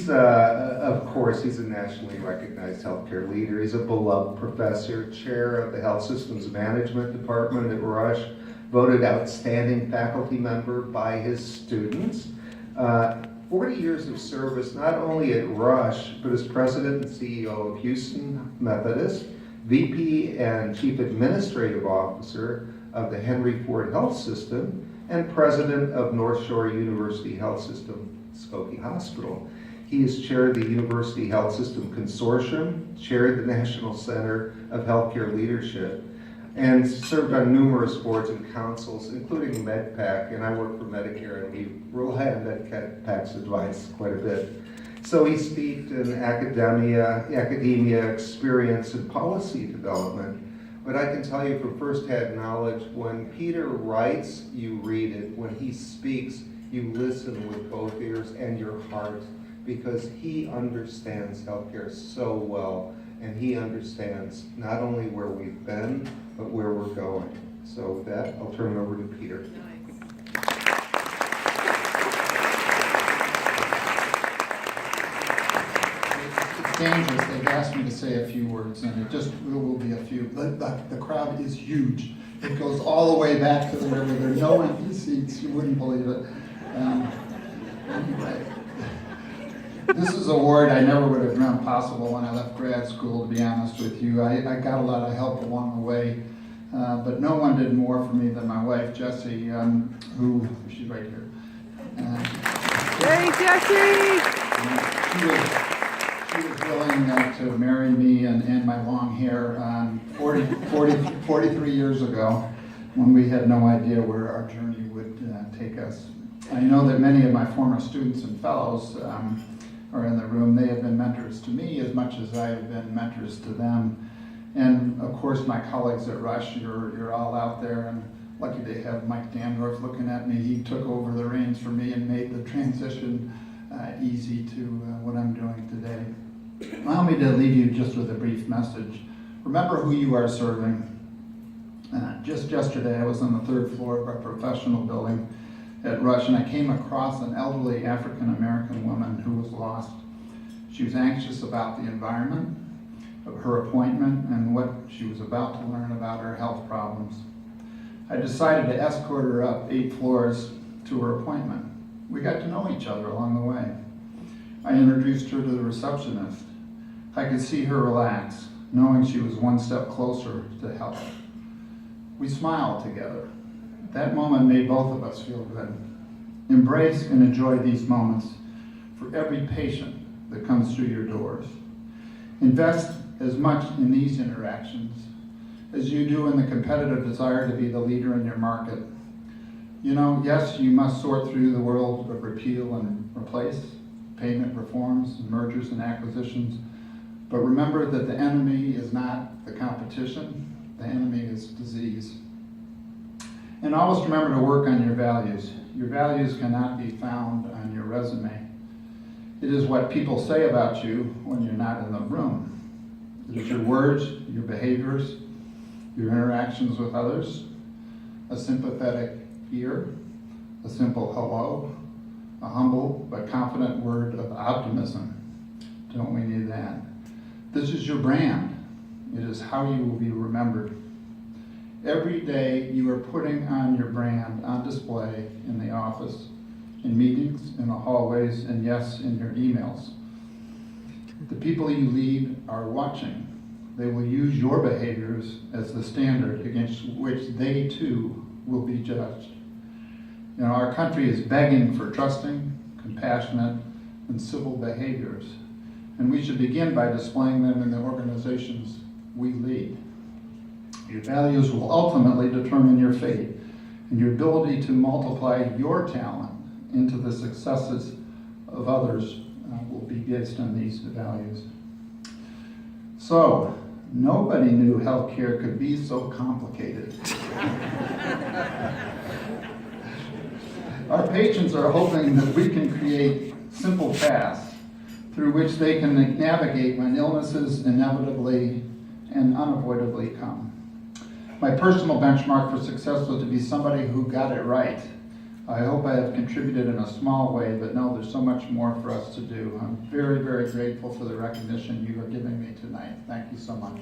Of course, he's a nationally recognized healthcare leader. He's a beloved professor, chair of the Health Systems Management Department at Rush, voted outstanding faculty member by his students. 40 years of service not only at Rush, but as president and CEO of Houston Methodist, VP and Chief Administrative Officer of the Henry Ford Health System, and president of North Shore University Health System, Skokie Hospital. He has chaired the University Health System Consortium, chaired the National Center of Healthcare Leadership, and served on numerous boards and councils, including MedPAC, and I work for Medicare, and we rely on MedPAC's advice quite a bit. So he's steeped in academia experience and policy development. But I can tell you from firsthand knowledge, when Peter writes, you read it. When he speaks, you listen with both ears and your heart, because he understands healthcare so well, and he understands not only where we've been, but where we're going. So with that, I'll turn it over to Peter. It's dangerous. They've asked me to say a few words, and it just will be a few. The crowd is huge. It goes all the way back to the river. There are no empty seats. You wouldn't believe it. Anyway, this is a word I never would have dreamt possible when I left grad school, to be honest with you. I got a lot of help along the way, but no one did more for me than my wife, Jessie, who, she's right here. Hey, Jessie! She was willing to marry me and my long hair 43 years ago, when we had no idea where our journey would take us. I know that many of my former students and fellows are in the room. They have been mentors to me as much as I have been mentors to them. And of course, my colleagues at Rush, you're all out there, and lucky to have Mike Dandorf looking at me. He took over the reins for me and made the transition easy to what I'm doing today. Allow me to leave you just with a brief message. Remember who you are serving. Just yesterday, I was on the third floor of our professional building at Rush, and I came across an elderly African-American woman who was lost. She was anxious about the environment of her appointment and what she was about to learn about her health problems. I decided to escort her up 8 floors to her appointment. We got to know each other along the way. I introduced her to the receptionist. I could see her relax, knowing she was one step closer to help. We smiled together. That moment made both of us feel good. Embrace and enjoy these moments for every patient that comes through your doors. Invest as much in these interactions as you do in the competitive desire to be the leader in your market. You know, yes, you must sort through the world of repeal and replace, payment reforms, mergers and acquisitions, but remember that the enemy is not the competition, the enemy is disease. And always remember to work on your values. Your values cannot be found on your resume. It is what people say about you when you're not in the room. It is your words, your behaviors, your interactions with others, a sympathetic ear, a simple hello, a humble but confident word of optimism. Don't we need that? This is your brand. It is how you will be remembered. Every day you are putting on your brand on display in the office, in meetings, in the hallways, and yes, in your emails. The people you lead are watching. They will use your behaviors as the standard against which they too will be judged. You know, our country is begging for trusting, compassionate, and civil behaviors, and we should begin by displaying them in the organizations we lead. Your values will ultimately determine your fate, and your ability to multiply your talent into the successes of others will be based on these values. So, nobody knew healthcare could be so complicated. Our patients are hoping that we can create simple paths through which they can navigate when illnesses inevitably and unavoidably come. My personal benchmark for success was to be somebody who got it right, I hope I have contributed in a small way, but no, there's so much more for us to do. I'm very, very grateful for the recognition you are giving me tonight. Thank you so much.